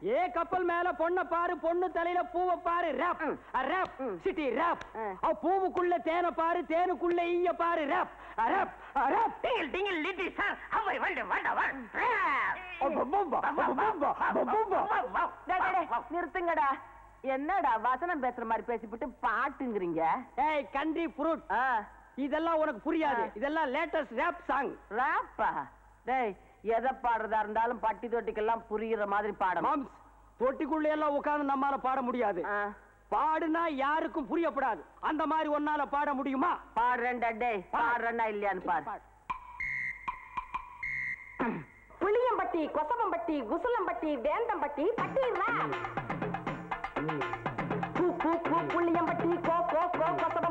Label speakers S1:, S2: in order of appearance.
S1: ஏ கப்பல் மேல பொண்ண பாரு, பொண்ணு தலையில பூவை பாரு. ரேப் ரேப் சிட்டி ரேப். பூவுக்குள்ள தேனை பாரு, தேனுக்குள்ள ஈய பாரு. ரேப் ரேப் ரேப்.
S2: டிங்கிள் டிங்கிள் லிட்டில் சார் அவை வந்து வந்தவா.
S3: நிறுத்துங்கடா. என்னடா வசனம் பேசுற மாதிரி பேசிவிட்டு பாட்டுங்கிறீங்க?
S1: ஏய் கண்ட்ரி ஃப்ரூட், இதெல்லாம் உனக்கு புரியாது. இதெல்லாம் லேட்டஸ்ட் ரேப் சாங்.
S3: ராப்பா? டேய், எதை பாடுறதா இருந்தாலும் பட்டி தொட்டிக்கெல்லாம் புரியுற மாதிரி பாடணும்.
S1: தொட்டிக்குள்ள எல்லாம் உட்கார்ந்து நம்மால பாட முடியாது. பாடுனா யாருக்கும் புரியப்படாது. அந்த மாதிரி ஒன்னால பாட முடியுமா?
S3: பாடுறேன்டா. டேய், பாடுறேன்னா இல்லையான்னு பாரு. புளியம்பட்டி, கொசவம்பட்டி, குசலம்பட்டி, வேந்தம்பட்டி, பட்டி புளியம்பட்டி, கோ கோ கோ கொசவ